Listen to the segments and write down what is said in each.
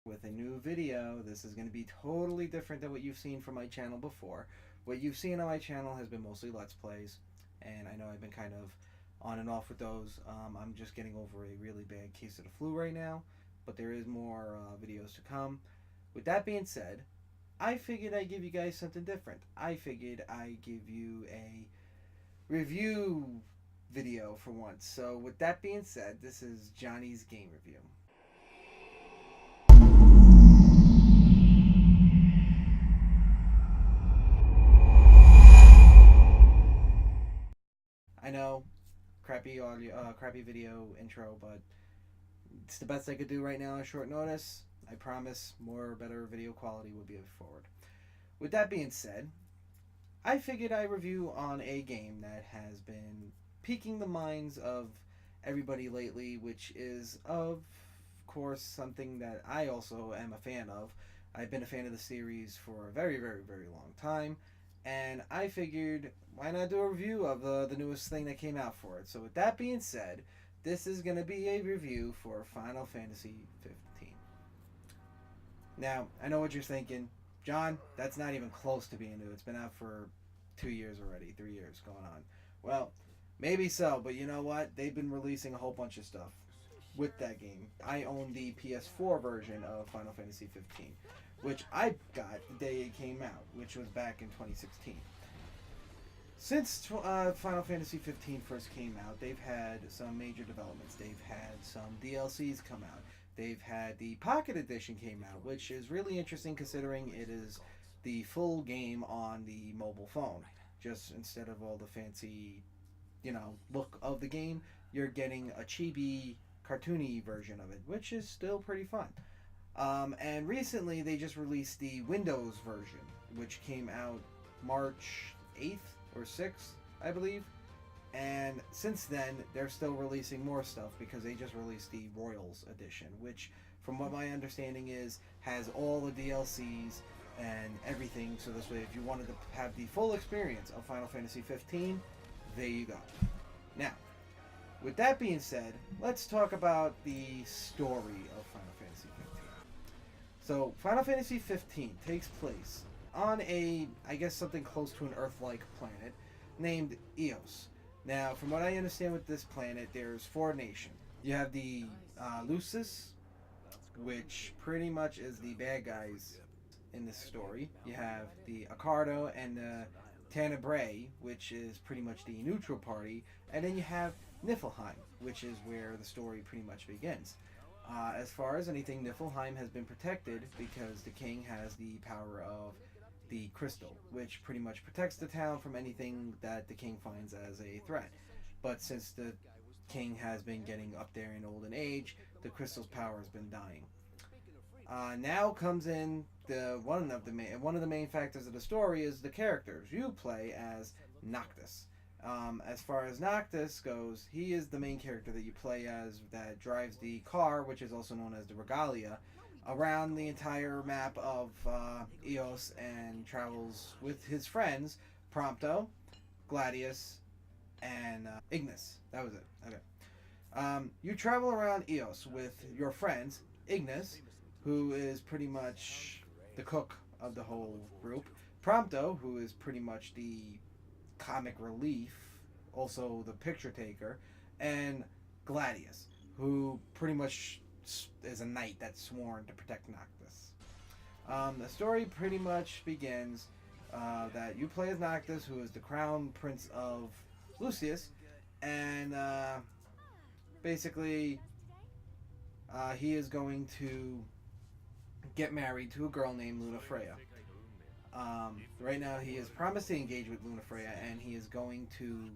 with a new video. This is going to be totally different than what you've seen from my channel before. What you've seen on my channel has been mostly Let's Plays, and I know I've been kind of on and off with those. I'm just getting over a really bad case of the flu right now, but there is more videos to come. With that being said, I figured I'd give you guys something different. I figured I'd give you a review video for once. So with that being said, this is Johnny's game review. I know, crappy audio, crappy video intro, but it's the best I could do right now on short notice. I promise more better video quality will be forward. With that being said, I figured I'd review on a game that has been piquing the minds of everybody lately, which is, of course, something that I also am a fan of. I've been a fan of the series for a very, very, very long time, and I figured why not do a review of the newest thing that came out for it. So, with that being said, this is going to be a review for Final Fantasy 15. Now, I know what you're thinking. John, that's not even close to being new. It's been out for 2 years already, 3 years going on. Well, maybe so, but you know what? They've been releasing a whole bunch of stuff with that game. I own the PS4 version of Final Fantasy 15, which I got the day it came out, which was back in 2016. Since Final Fantasy 15 first came out, they've had some major developments. They've had some DLCs come out. They've had the Pocket Edition came out, which is really interesting considering it is the full game on the mobile phone. Just instead of all the fancy, look of the game, you're getting a chibi, cartoony version of it, which is still pretty fun. And recently, they just released the Windows version, which came out March 8th or 6th, I believe. And since then, they're still releasing more stuff because they just released the Royals edition, which, from what my understanding is, has all the DLCs and everything. So this way, if you wanted to have the full experience of Final Fantasy 15, there you go. Now, with that being said, let's talk about the story of Final Fantasy 15. So, Final Fantasy 15 takes place on I guess something close to an Earth-like planet named Eos. Now, from what I understand with this planet, there's 4 nations. You have the Lucis, which pretty much is the bad guys in this story. You have the Accardo and the Tenebrae, which is pretty much the neutral party. And then you have Niflheim, which is where the story pretty much begins. As far as anything, Niflheim has been protected because the king has the power of the crystal, which pretty much protects the town from anything that the king finds as a threat. But since the king has been getting up there in olden age, the crystal's power has been dying. Now comes in one of the main factors of the story is the characters. You play as Noctis. As far as Noctis goes, he is the main character that you play as that drives the car, which is also known as the Regalia, around the entire map of Eos and travels with his friends Prompto, Gladius, and Ignis. That was it. Okay. You travel around Eos with your friends, Ignis, who is pretty much the cook of the whole group, Prompto, who is pretty much the comic relief, also the picture taker, and Gladius, who pretty much is a knight that's sworn to protect Noctis. The story pretty much begins that you play as Noctis, who is the crown prince of Lucius, and basically he is going to get married to a girl named Lunafreya. Right now, he is promised to engage with Lunafreya, and he is going to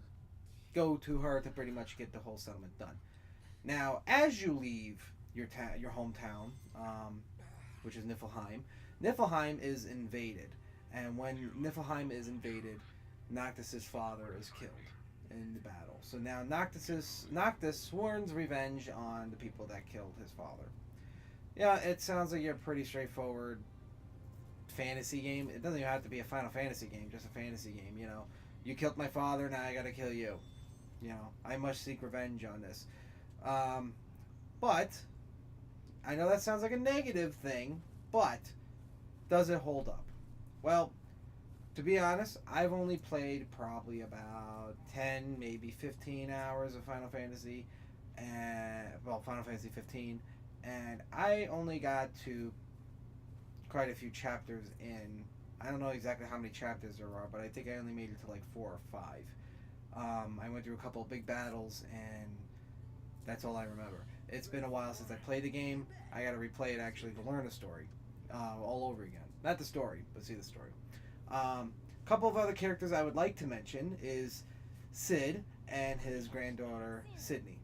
go to her to pretty much get the whole settlement done. Now, as you leave your hometown, which is Niflheim, Niflheim is invaded, and when Niflheim is invaded, Noctis' father is killed in the battle. So now Noctis sworns revenge on the people that killed his father. Yeah, it sounds like a pretty straightforward fantasy game. It doesn't even have to be a Final Fantasy game, just a fantasy game. You killed my father, now I gotta kill you. I must seek revenge on this. But I know that sounds like a negative thing, but does it hold up? Well, to be honest, I've only played probably about 10, maybe 15 hours of Final Fantasy, and well, Final Fantasy 15, and I only got to quite a few chapters in. I don't know exactly how many chapters there are, but I think I only made it to like 4 or 5. I went through a couple of big battles, and that's all I remember. It's been a while since I played the game. I got to replay it actually to learn the story all over again. Not the story, but see the story. Couple of other characters I would like to mention is Cid and his granddaughter Sydney.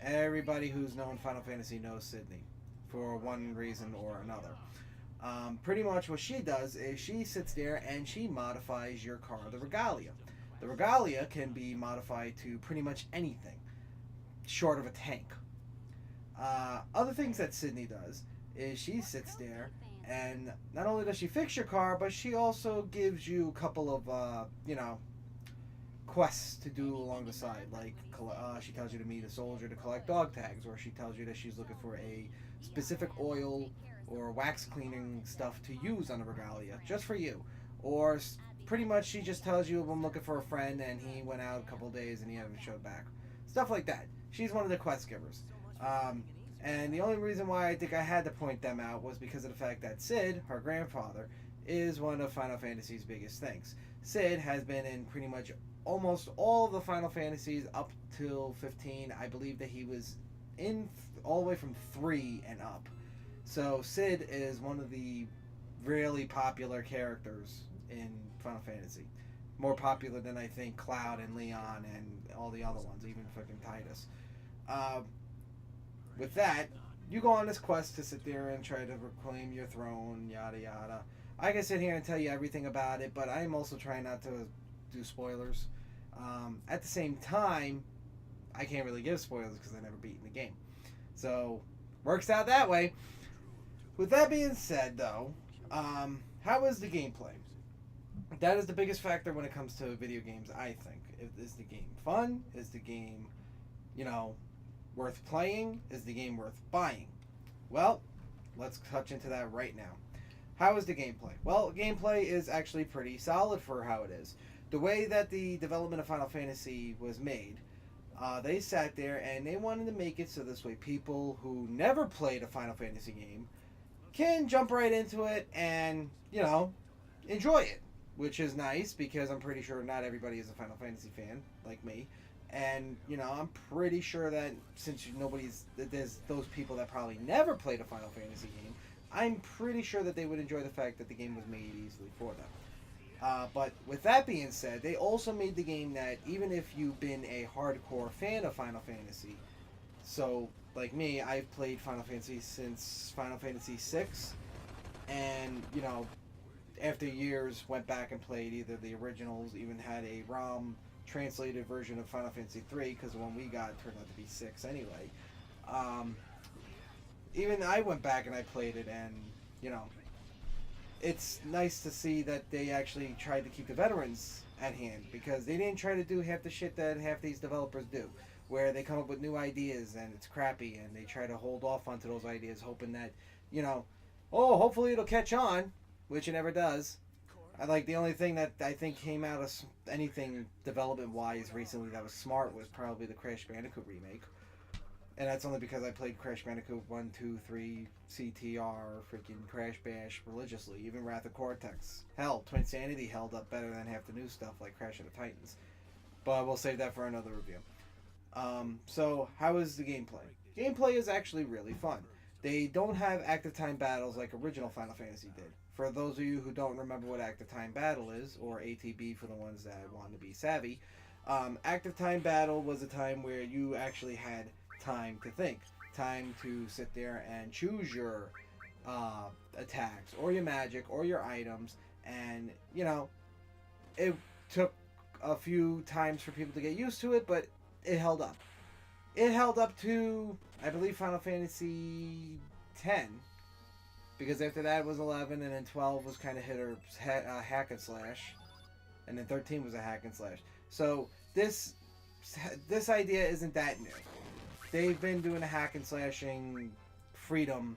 Everybody who's known Final Fantasy knows Sydney for one reason or another. Pretty much what she does is she sits there and she modifies your car, the Regalia. The Regalia can be modified to pretty much anything, short of a tank. Other things that Sydney does is she sits there and not only does she fix your car, but she also gives you a couple of, quests to do along the side. Like, she tells you to meet a soldier to collect dog tags, or she tells you that she's looking for a specific oil or wax cleaning stuff to use on the Regalia, just for you. Or pretty much she just tells you, I'm looking for a friend and he went out a couple of days and he hasn't showed back. Stuff like that. She's one of the quest givers. And the only reason why I think I had to point them out was because of the fact that Cid, her grandfather, is one of Final Fantasy's biggest things. Cid has been in pretty much almost all of the Final Fantasies up till 15. I believe that he was in all the way from 3 and up. So Cid is one of the really popular characters in Final Fantasy. More popular than I think Cloud and Leon and all the other ones, even fucking Titus. With that, you go on this quest to sit there and try to reclaim your throne, yada yada. I can sit here and tell you everything about it, but I'm also trying not to do spoilers. At the same time, I can't really give spoilers because I never beaten the game. So, works out that way. With that being said, though, how is the gameplay? That is the biggest factor when it comes to video games, I think. Is the game fun? Is the game, worth playing? Is the game worth buying? Well, let's touch into that right now. How is the gameplay? Well, gameplay is actually pretty solid for how it is. The way that the development of Final Fantasy was made, they sat there and they wanted to make it so this way people who never played a Final Fantasy game can jump right into it and, enjoy it. Which is nice because I'm pretty sure not everybody is a Final Fantasy fan like me. And, I'm pretty sure that since there's those people that probably never played a Final Fantasy game, I'm pretty sure that they would enjoy the fact that the game was made easily for them. But with that being said, they also made the game that even if you've been a hardcore fan of Final Fantasy, so like me, I've played Final Fantasy since Final Fantasy VI, and, after years went back and played either the originals, even had a ROM translated version of Final Fantasy 3 because the one we got turned out to be 6 anyway. Even I went back and I played it, and it's nice to see that they actually tried to keep the veterans at hand, because they didn't try to do half the shit that half these developers do, where they come up with new ideas and it's crappy and they try to hold off onto those ideas hoping that, hopefully it'll catch on, which it never does. The only thing that I think came out of anything development-wise recently that was smart was probably the Crash Bandicoot remake. And that's only because I played Crash Bandicoot 1, 2, 3, CTR, freaking Crash Bash religiously, even Wrath of Cortex. Hell, Twinsanity held up better than half the new stuff like Crash of the Titans. But we'll save that for another review. So, how is the gameplay? Gameplay is actually really fun. They don't have active time battles like original Final Fantasy did. For those of you who don't remember what active time battle is, or ATB for the ones that want to be savvy, active time battle was a time where you actually had time to think, time to sit there and choose your attacks or your magic or your items, and it took a few times for people to get used to it, but it held up. It held up to, I believe, Final Fantasy X, because after that was 11, and then 12 was kind of hack and slash, and then 13 was a hack and slash. So this idea isn't that new. They've been doing a hack and slashing freedom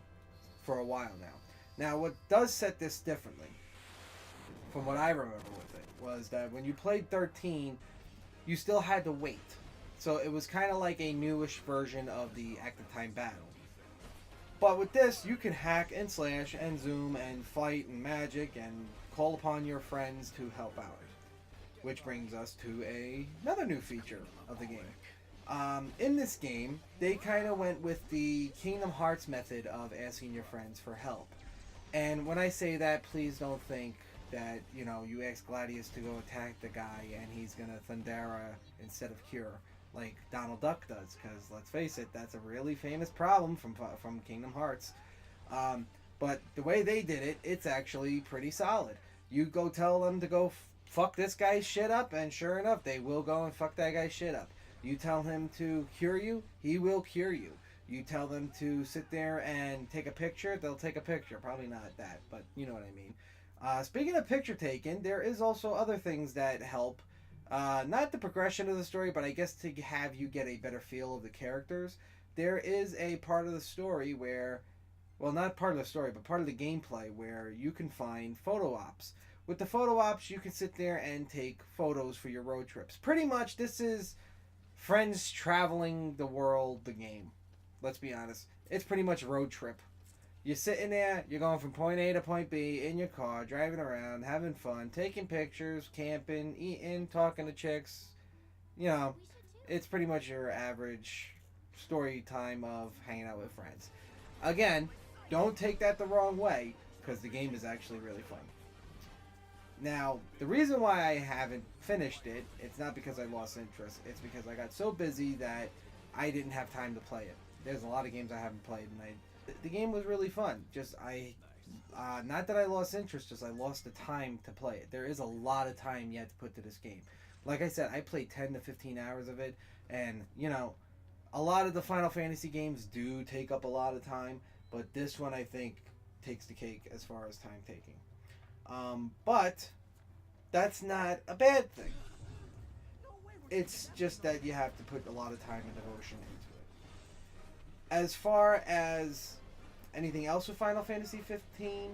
for a while now. Now, what does set this differently, from what I remember with it, was that when you played 13, you still had to wait. So it was kind of like a newish version of the active time battle. But with this, you can hack and slash and zoom and fight and magic and call upon your friends to help out. Which brings us to another new feature of the game. In this game, they kind of went with the Kingdom Hearts method of asking your friends for help. And when I say that, please don't think that, you know, you ask Gladius to go attack the guy and he's going to Thundera instead of Cure, like Donald Duck does, because let's face it, that's a really famous problem from Kingdom Hearts. But the way they did it, it's actually pretty solid. You go tell them to go fuck this guy's shit up, and sure enough, they will go and fuck that guy's shit up. You tell him to cure you, he will cure you. You tell them to sit there and take a picture, they'll take a picture. Probably not that, but you know what I mean. Speaking of picture taking, there is also other things that help. Not the progression of the story, but I guess to have you get a better feel of the characters. There is a part of the story where, well, not part of the story, but part of the gameplay where you can find photo ops. With the photo ops, you can sit there and take photos for your road trips. Pretty much, this is friends traveling the world, the game. Let's be honest. It's pretty much road trip. You're sitting there, you're going from point A to point B in your car, driving around, having fun, taking pictures, camping, eating, talking to chicks. You know, it's pretty much your average story time of hanging out with friends. Again, don't take that the wrong way, because the game is actually really fun. Now, the reason why I haven't finished it, it's not because I lost interest. It's because I got so busy that I didn't have time to play it. There's a lot of games I haven't played, and the game was really fun. Just not that I lost interest, just I lost the time to play it. There is a lot of time yet to put to this game. Like I said, I played 10 to 15 hours of it, and you know, a lot of the Final Fantasy games do take up a lot of time, but this one I think takes the cake as far as time taking. But that's not a bad thing. It's just that you have to put a lot of time and devotion into it. As far as anything else with Final Fantasy 15,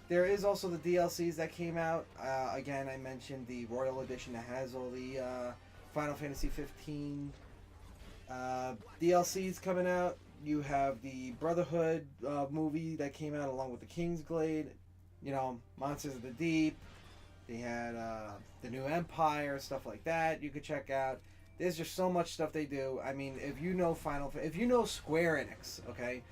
there is also the DLCs that came out. Again, I mentioned the Royal Edition that has all the Final Fantasy 15 DLCs coming out. You have the Brotherhood movie that came out along with the Kingsglaive. You know, Monsters of the Deep. They had the New Empire, stuff like that you could check out. There's just so much stuff they do. I mean, if you know Square Enix, okay,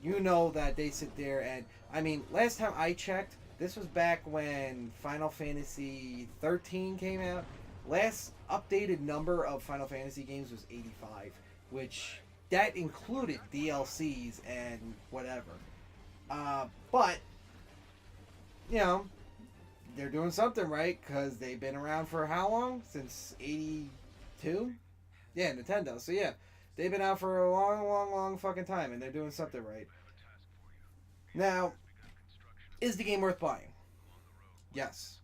you know that they sit there and, I mean, last time I checked, this was back when Final Fantasy 13 came out. Last updated number of Final Fantasy games was 85, which that included DLCs and whatever. But, you know, they're doing something right, because they've been around for how long? Since 82? Yeah, Nintendo. So yeah, they've been out for a long fucking time, and they're doing something right. Now, is the game worth buying? Yes.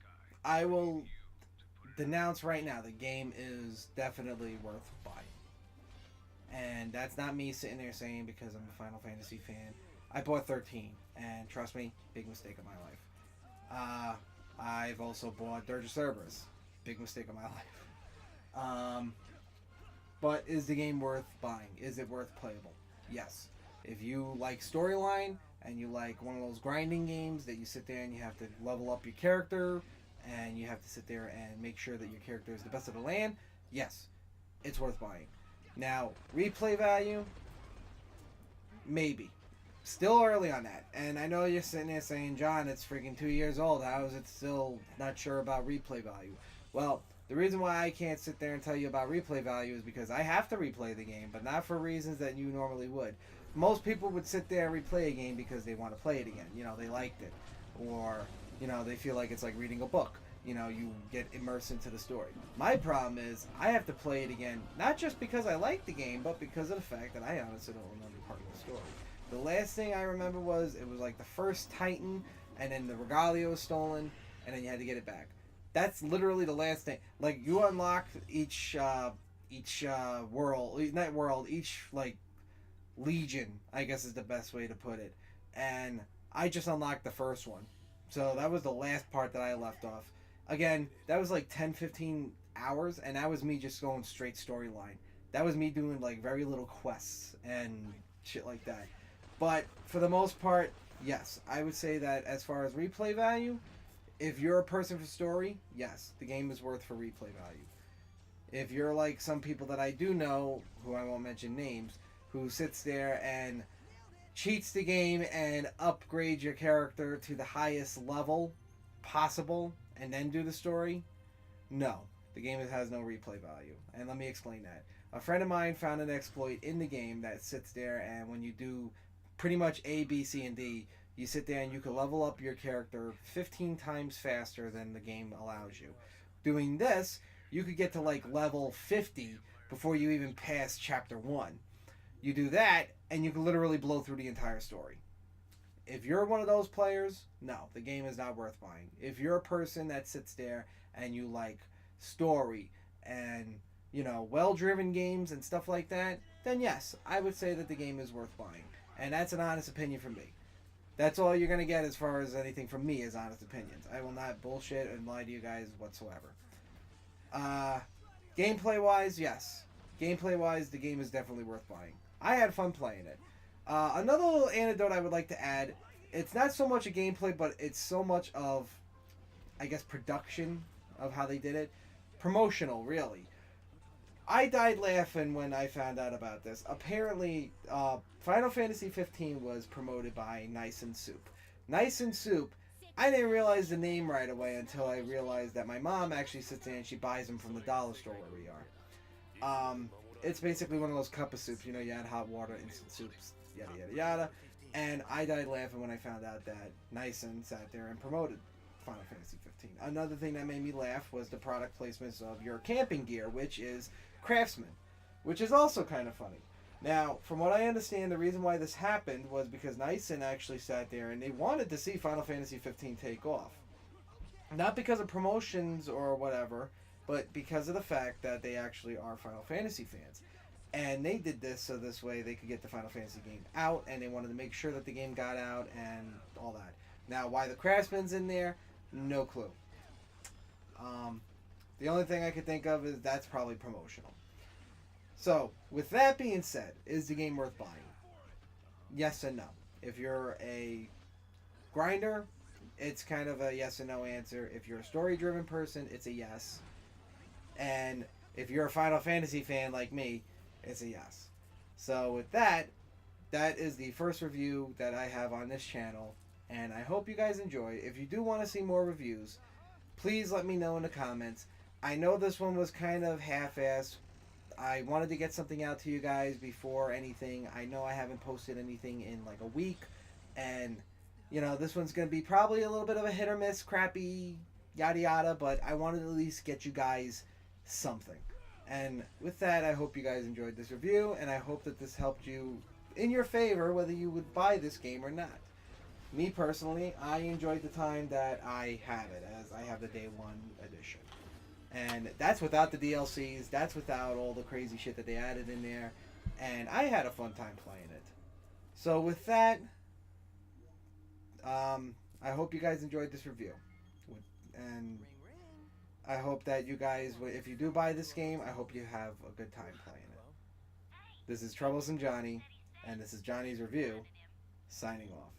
I will denounce right now, the game is definitely worth buying. And that's not me sitting there saying because I'm a Final Fantasy fan. I bought 13, and trust me, big mistake of my life. I've also bought Dirge of Cerberus. Big mistake of my life. But is the game worth buying? Is it worth playable? Yes. If you like storyline, and you like one of those grinding games that you sit there and you have to level up your character, and you have to sit there and make sure that your character is the best of the land, yes, it's worth buying. Now, replay value, maybe. Still early on that. And I know you're sitting there saying, John, it's freaking 2 years old. How is it still not sure about replay value? Well, the reason why I can't sit there and tell you about replay value is because I have to replay the game, but not for reasons that you normally would. Most people would sit there and replay a game because they want to play it again. You know, they liked it. Or, you know, they feel like it's like reading a book. You know, you get immersed into the story. My problem is I have to play it again, not just because I like the game, but because of the fact that I honestly don't remember part of the story. The last thing I remember was it was like the first Titan, and then the Regalia was stolen, and then you had to get it back. That's literally the last thing. Like, you unlock each world, not world, each like Legion, I guess is the best way to put it. And I just unlocked the first one. So that was the last part that I left off. Again, that was like 10, 15 hours, and that was me just going straight storyline. That was me doing like very little quests and shit like that. But for the most part, yes, I would say that as far as replay value, if you're a person for story, yes, the game is worth for replay value. If you're like some people that I do know, who I won't mention names, who sits there and cheats the game and upgrades your character to the highest level possible and then do the story, no, the game has no replay value. And let me explain that. A friend of mine found an exploit in the game that sits there, and when you do pretty much A, B, C, and D, you sit there and you can level up your character 15 times faster than the game allows you. Doing this, you could get to like level 50 before you even pass chapter 1. You do that, and you can literally blow through the entire story. If you're one of those players, no, the game is not worth buying. If you're a person that sits there and you like story and, you know, well-driven games and stuff like that, then yes, I would say that the game is worth buying. And that's an honest opinion from me. That's all you're going to get as far as anything from me is honest opinions. I will not bullshit and lie to you guys whatsoever. Gameplay-wise, yes. Gameplay-wise, the game is definitely worth buying. I had fun playing it. Another little anecdote I would like to add, it's not so much a gameplay, but it's so much of, I guess, production of how they did it. Promotional, really. I died laughing when I found out about this. Apparently, Final Fantasy 15 was promoted by Nice and Soup. Nice and Soup, I didn't realize the name right away until I realized that my mom actually sits there and she buys them from the dollar store where we are. It's basically one of those cup of soups, you know, you add hot water, instant soups, yada yada yada. And I died laughing when I found out that Nyson sat there and promoted Final Fantasy 15. Another thing that made me laugh was the product placements of your camping gear, which is Craftsman, which is also kind of funny. Now, from what I understand, the reason why this happened was because Nyson actually sat there and they wanted to see Final Fantasy 15 take off. Not because of promotions or whatever, but because of the fact that they actually are Final Fantasy fans. And they did this so this way they could get the Final Fantasy game out, and they wanted to make sure that the game got out and all that. Now, why the Craftsman's in there, no clue. The only thing I could think of is that's probably promotional. So, with that being said, is the game worth buying? Yes and no. If you're a grinder, it's kind of a yes and no answer. If you're a story-driven person, it's a yes. And if you're a Final Fantasy fan like me, it's a yes. So with that, that is the first review that I have on this channel, and I hope you guys enjoy. If you do want to see more reviews, please let me know in the comments. I know this one was kind of half-assed. I wanted to get something out to you guys before anything. I know I haven't posted anything in like a week, and you know, this one's going to be probably a little bit of a hit or miss, crappy, yada yada, but I wanted to at least get you guys something. And with that, I hope you guys enjoyed this review, and I hope that this helped you in your favor, whether you would buy this game or not. Me personally, I enjoyed the time that I have it, as I have the Day 1 edition. And that's without the DLCs, that's without all the crazy shit that they added in there, and I had a fun time playing it. So with that, I hope you guys enjoyed this review. And I hope that you guys, if you do buy this game, I hope you have a good time playing it. This is Troublesome Johnny, and this is Johnny's Review, signing off.